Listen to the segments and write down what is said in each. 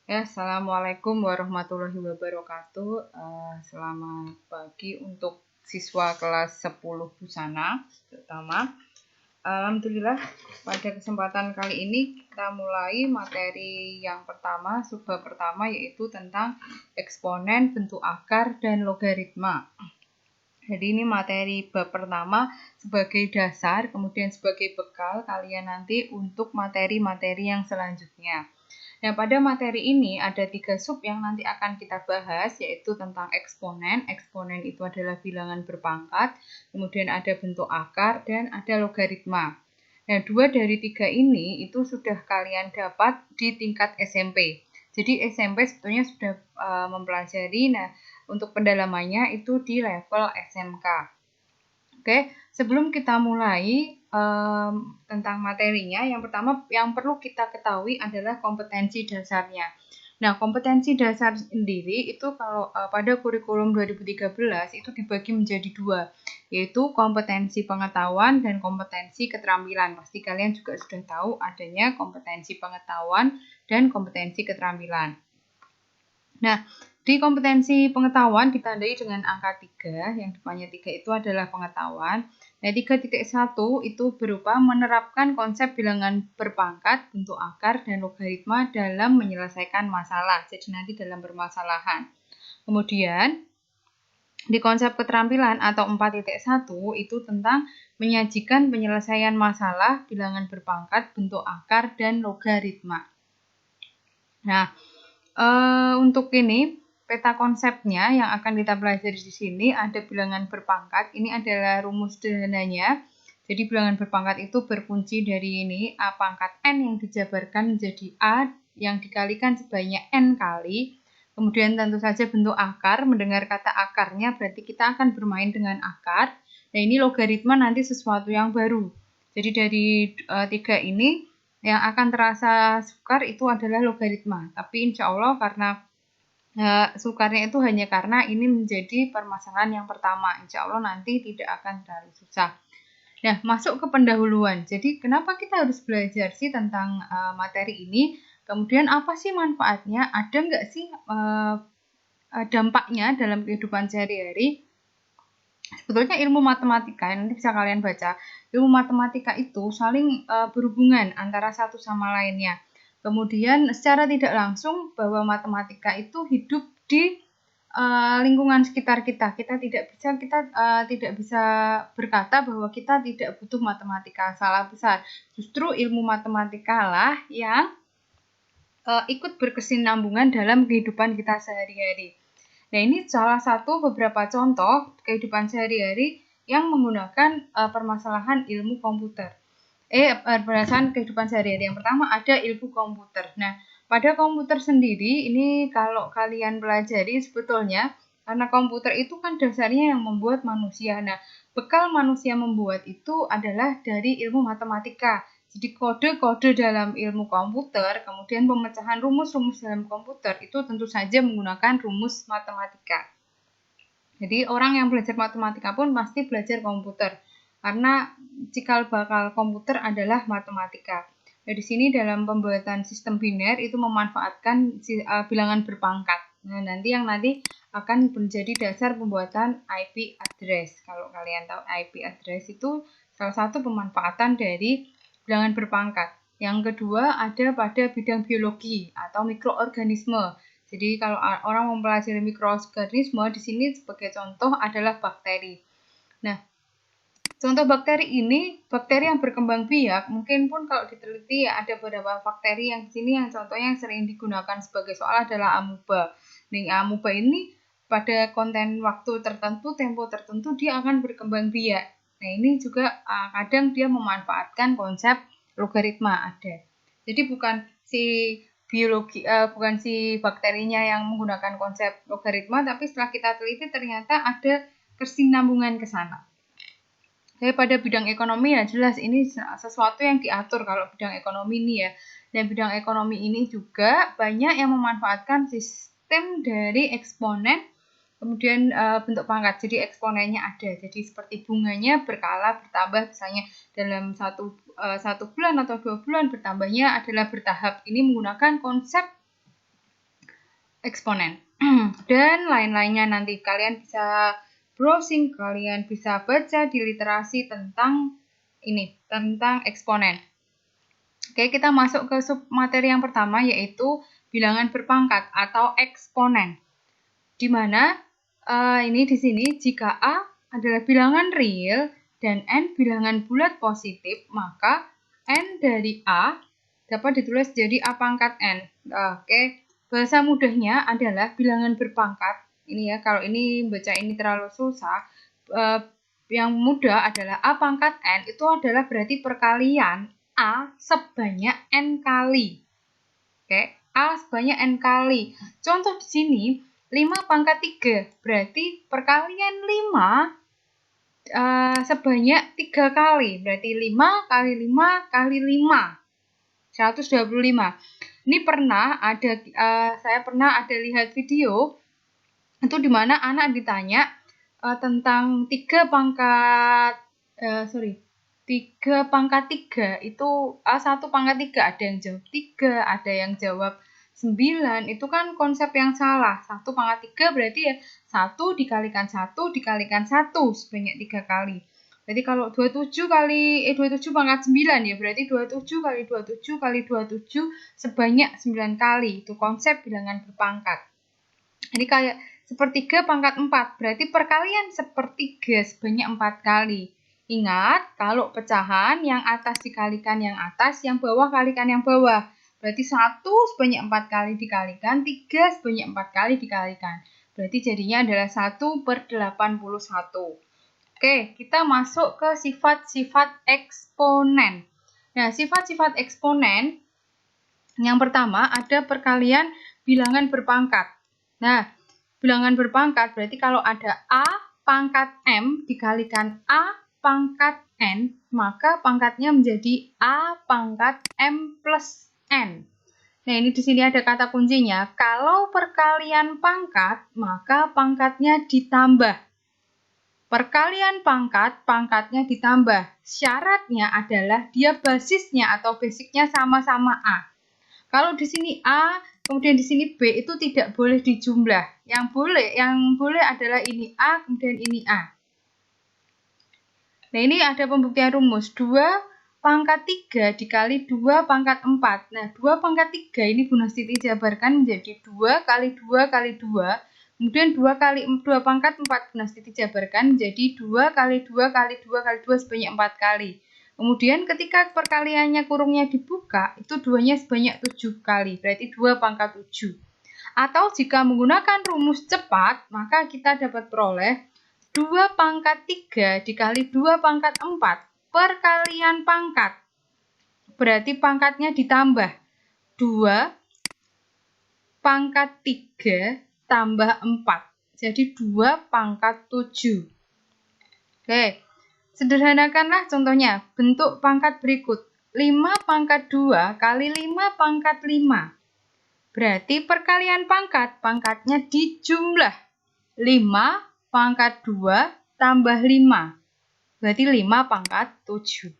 Ya, assalamualaikum warahmatullahi wabarakatuh. Selamat pagi untuk siswa kelas 10 Busana, terutama. Alhamdulillah, pada kesempatan kali ini kita mulai materi yang pertama, subbab pertama, yaitu tentang eksponen, bentuk akar, dan logaritma. Jadi ini materi bab pertama sebagai dasar, kemudian sebagai bekal kalian nanti untuk materi-materi yang selanjutnya. Nah, pada materi ini ada 3 sub yang nanti akan kita bahas, yaitu tentang eksponen. Eksponen itu adalah bilangan berpangkat, kemudian ada bentuk akar, dan ada logaritma. Nah, 2 dari 3 ini itu sudah kalian dapat di tingkat SMP. Jadi SMP sebetulnya sudah mempelajari, nah untuk pendalamannya itu di level SMK. Oke, sebelum kita mulai tentang materinya, yang pertama yang perlu kita ketahui adalah kompetensi dasarnya. Nah, kompetensi dasar sendiri itu kalau pada kurikulum 2013 itu dibagi menjadi 2, yaitu kompetensi pengetahuan dan kompetensi keterampilan. Pasti kalian juga sudah tahu adanya kompetensi pengetahuan dan kompetensi keterampilan. Nah, di kompetensi pengetahuan ditandai dengan angka 3, yang depannya 3 itu adalah pengetahuan. Nah, 3.1 itu berupa menerapkan konsep bilangan berpangkat, bentuk akar, dan logaritma dalam menyelesaikan masalah. Jadi nanti dalam permasalahan. Kemudian, di konsep keterampilan atau 4.1 itu tentang menyajikan penyelesaian masalah, bilangan berpangkat, bentuk akar, dan logaritma. Nah, untuk ini peta konsepnya yang akan kita pelajari di sini ada bilangan berpangkat. Ini adalah rumus sederhananya. Jadi bilangan berpangkat itu berkunci dari ini A pangkat N yang dijabarkan menjadi A yang dikalikan sebanyak N kali. Kemudian tentu saja bentuk akar, mendengar kata akarnya berarti kita akan bermain dengan akar. Nah, ini logaritma nanti sesuatu yang baru. Jadi dari 3 ini yang akan terasa sukar itu adalah logaritma. Tapi insya Allah karena sukarnya itu hanya karena ini menjadi permasalahan yang pertama. Insya Allah nanti tidak akan terlalu susah. Nah, masuk ke pendahuluan. Jadi kenapa kita harus belajar sih tentang materi ini? Kemudian apa sih manfaatnya? Ada nggak sih dampaknya dalam kehidupan sehari-hari? Sebetulnya ilmu matematika, nanti bisa kalian baca, ilmu matematika itu saling berhubungan antara satu sama lainnya. Kemudian secara tidak langsung bahwa matematika itu hidup di lingkungan sekitar kita. Kita tidak bisa berkata bahwa kita tidak butuh matematika, salah besar. Justru ilmu matematika lah yang ikut berkesinambungan dalam kehidupan kita sehari-hari. Nah, ini salah satu beberapa contoh kehidupan sehari-hari yang menggunakan permasalahan ilmu komputer. Berdasarkan kehidupan sehari-hari. Yang pertama ada ilmu komputer. Nah, pada komputer sendiri, ini kalau kalian pelajari sebetulnya, karena komputer itu kan dasarnya yang membuat manusia. Nah, bekal manusia membuat itu adalah dari ilmu matematika. Jadi kode-kode dalam ilmu komputer, kemudian pemecahan rumus-rumus dalam komputer itu tentu saja menggunakan rumus matematika. Jadi orang yang belajar matematika pun pasti belajar komputer. Karena cikal bakal komputer adalah matematika. Nah, di sini dalam pembuatan sistem biner itu memanfaatkan bilangan berpangkat. Nah, nanti akan menjadi dasar pembuatan IP address. Kalau kalian tahu IP address itu salah satu pemanfaatan dari bilangan berpangkat. Yang kedua ada pada bidang biologi atau mikroorganisme. Jadi kalau orang mempelajari mikroorganisme di sini sebagai contoh adalah bakteri. Nah, contoh bakteri ini, bakteri yang berkembang biak, mungkin pun kalau diteliti ya ada beberapa bakteri yang di sini yang contohnya yang sering digunakan sebagai soal adalah amuba. Nih, amuba ini pada konten waktu tertentu, tempo tertentu dia akan berkembang biak. Nah, ini juga kadang dia memanfaatkan konsep logaritma ada. Jadi bukan si bakterinya yang menggunakan konsep logaritma, tapi setelah kita teliti ternyata ada kesinambungan ke sana. Jadi pada bidang ekonomi ya jelas ini sesuatu yang diatur kalau bidang ekonomi ini ya. Dan bidang ekonomi ini juga banyak yang memanfaatkan sistem dari eksponen kemudian bentuk pangkat. Jadi eksponennya ada. Jadi seperti bunganya berkala bertambah misalnya dalam satu bulan atau 2 bulan bertambahnya adalah bertahap. Ini menggunakan konsep eksponen. Dan lain-lainnya nanti kalian bisa browsing, kalian bisa baca di literasi tentang ini, tentang eksponen. Oke, kita masuk ke sub materi yang pertama, yaitu bilangan berpangkat atau eksponen. Di mana ini di sini jika A adalah bilangan real dan N bilangan bulat positif, maka N dari A dapat ditulis jadi A pangkat N. Oke, bahasa mudahnya adalah bilangan berpangkat. Ini ya, kalau ini baca ini terlalu susah. Yang mudah adalah A pangkat N itu adalah berarti perkalian A sebanyak N kali. Oke, A sebanyak N kali. Contoh di sini, 5 pangkat 3, berarti perkalian 5 sebanyak 3 kali. Berarti 5 kali 5 kali 5. 125. Ini saya pernah ada lihat video, itu dimana anak ditanya tentang 3 pangkat 3 pangkat 3 itu 1 pangkat 3, ada yang jawab 3, ada yang jawab 9, itu kan konsep yang salah. 1 pangkat 3 berarti ya 1 dikalikan 1 dikalikan 1 sebanyak 3 kali. Jadi kalau 27 pangkat 9 ya berarti 27 kali 27 kali 27 sebanyak 9 kali. Itu konsep bilangan berpangkat. Ini kayak sepertiga pangkat 4, berarti perkalian sepertiga sebanyak 4 kali. Ingat, kalau pecahan yang atas dikalikan yang atas, yang bawah kalikan yang bawah. Berarti 1 sebanyak 4 kali dikalikan, 3 sebanyak 4 kali dikalikan. Berarti jadinya adalah 1/81. Oke, kita masuk ke sifat-sifat eksponen. Nah, sifat-sifat eksponen yang pertama ada perkalian bilangan berpangkat. Nah, bilangan berpangkat berarti kalau ada A pangkat M dikalikan A pangkat N, maka pangkatnya menjadi A pangkat M plus N. Nah, ini di sini ada kata kuncinya. Kalau perkalian pangkat, maka pangkatnya ditambah. Perkalian pangkat, pangkatnya ditambah. Syaratnya adalah dia basisnya atau basicnya sama-sama A. Kalau di sini A, kemudian di sini B itu tidak boleh dijumlah. Yang boleh adalah ini A, kemudian ini A. Nah, ini ada pembuktian rumus. 2 pangkat 3 dikali 2 pangkat 4. Nah, 2 pangkat 3 ini Bu Nastiti jabarkan menjadi 2 kali 2 kali 2. Kemudian 2 kali 2 pangkat 4 Bu Nastiti jabarkan menjadi 2 kali 2 kali 2 kali 2 sebanyak 4 kali. Kemudian ketika perkaliannya kurungnya dibuka, itu 2-nya sebanyak 7 kali. Berarti 2 pangkat 7. Atau jika menggunakan rumus cepat, maka kita dapat peroleh 2 pangkat 3 dikali 2 pangkat 4 perkalian pangkat. Berarti pangkatnya ditambah. 2 pangkat 3 tambah 4. Jadi 2 pangkat 7. Oke. Sederhanakanlah contohnya, bentuk pangkat berikut. 5 pangkat 2 kali 5 pangkat 5. Berarti perkalian pangkat, pangkatnya dijumlah. 5 pangkat 2 tambah 5. Berarti 5 pangkat 7.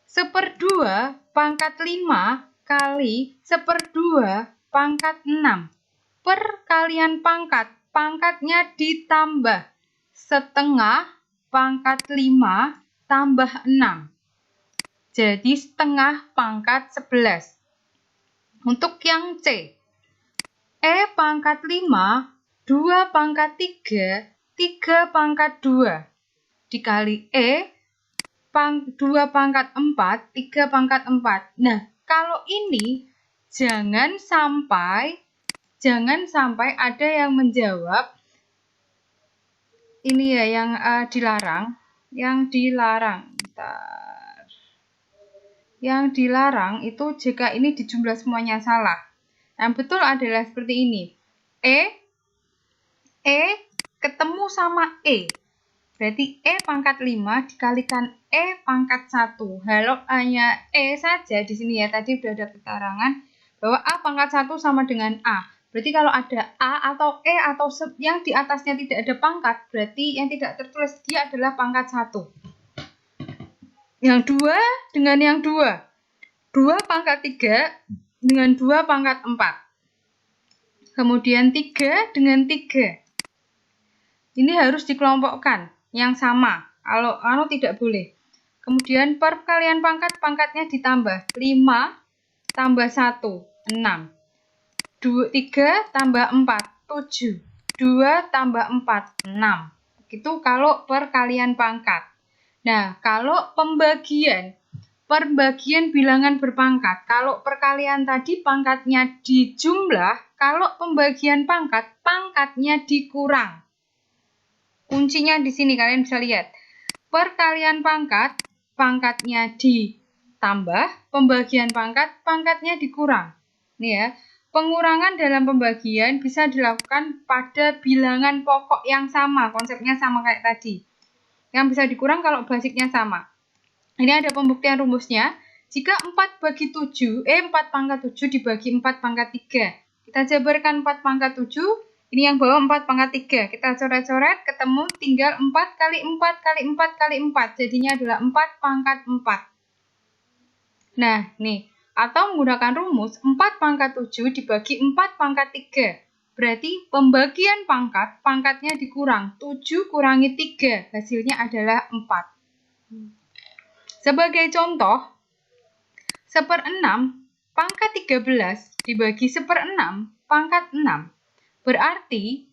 1/2 pangkat 5 kali 1/2 pangkat 6. Perkalian pangkat, pangkatnya ditambah. 1/2 pangkat 5 tambah 6. Jadi 1/2 pangkat 11. Untuk yang C, E pangkat 5, 2 pangkat 3, 3 pangkat 2. Dikali E, 2 pangkat 4, 3 pangkat 4. Nah, kalau ini jangan sampai ada yang menjawab ini ya yang dilarang. Bentar. Yang dilarang itu jika ini dijumlah semuanya salah. Yang betul adalah seperti ini. E ketemu sama E. Berarti E pangkat 5 dikalikan E pangkat 1. Kalau hanya E saja di sini ya, tadi sudah ada keterangan bahwa A pangkat 1 sama dengan A. Berarti kalau ada A atau E atau yang di atasnya tidak ada pangkat, berarti yang tidak tertulis dia adalah pangkat 1. Yang 2 dengan yang 2. 2 pangkat 3 dengan 2 pangkat 4. Kemudian 3 dengan 3. Ini harus dikelompokkan yang sama. Kalau tidak boleh. Kemudian perkalian pangkat, pangkatnya ditambah. 5 tambah 1, 6. 3 tambah 4, 7. 2 tambah 4, 6. Itu kalau perkalian pangkat. Nah, kalau pembagian bilangan berpangkat. Kalau perkalian tadi pangkatnya dijumlah, kalau pembagian pangkat, pangkatnya dikurang. Kuncinya di sini kalian bisa lihat. Perkalian pangkat, pangkatnya ditambah, pembagian pangkat, pangkatnya dikurang. Nih ya, pengurangan dalam pembagian bisa dilakukan pada bilangan pokok yang sama, konsepnya sama kayak tadi. Yang bisa dikurang kalau basicnya sama. Ini ada pembuktian rumusnya. Jika 4 bagi 7, 4 pangkat 7 dibagi 4 pangkat 3. Kita jabarkan 4 pangkat 7, ini yang bawah 4 pangkat 3. Kita coret-coret, ketemu tinggal 4 kali 4 kali 4 kali 4. Jadinya adalah 4 pangkat 4. Nah, nih. Atau menggunakan rumus 4 pangkat 7 dibagi 4 pangkat 3. Berarti pembagian pangkat, pangkatnya dikurang. 7 kurangi 3, hasilnya adalah 4. Sebagai contoh, 1/6 pangkat 13 dibagi 1/6 pangkat 6. Berarti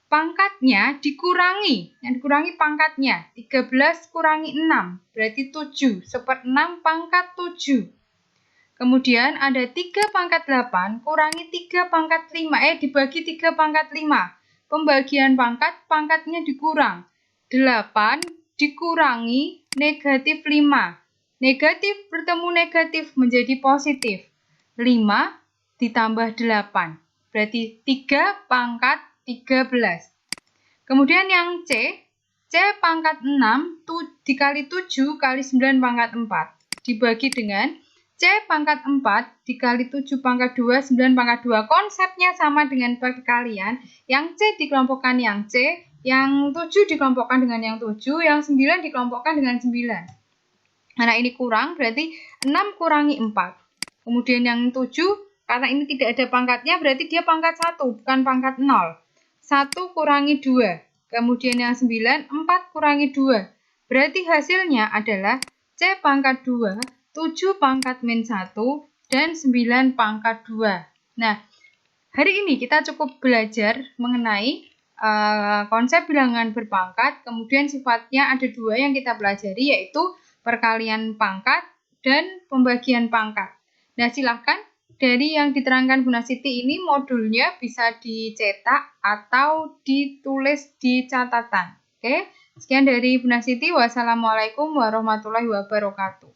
pangkatnya dikurangi. Yang dikurangi pangkatnya. 13 kurangi 6. Berarti 7. 1/6 pangkat 7. Kemudian ada 3 pangkat 8 kurangi 3 pangkat 5. Dibagi 3 pangkat 5. Pembagian pangkat, pangkatnya dikurang. 8 dikurangi negatif 5. Negatif bertemu negatif menjadi positif. 5 ditambah 8. Berarti 3 pangkat 13. Kemudian yang C pangkat 6 dikali 7 kali 9 pangkat 4. Dibagi dengan C pangkat 4 dikali 7 pangkat 2, 9 pangkat 2. Konsepnya sama dengan perkalian. Yang C dikelompokkan yang C, yang 7 dikelompokkan dengan yang 7, yang 9 dikelompokkan dengan 9. Karena ini kurang, berarti 6 kurangi 4. Kemudian yang 7, karena ini tidak ada pangkatnya, berarti dia pangkat 1, bukan pangkat 0. 1 kurangi 2. Kemudian yang 9, 4 kurangi 2. Berarti hasilnya adalah C pangkat 2, 7 pangkat min 1, dan 9 pangkat 2. Nah, hari ini kita cukup belajar mengenai konsep bilangan berpangkat, kemudian sifatnya ada 2 yang kita pelajari, yaitu perkalian pangkat dan pembagian pangkat. Nah, silahkan dari yang diterangkan Bu Nasiti ini modulnya bisa dicetak atau ditulis di catatan. Oke, sekian dari Bu Nasiti. Wassalamualaikum warahmatullahi wabarakatuh.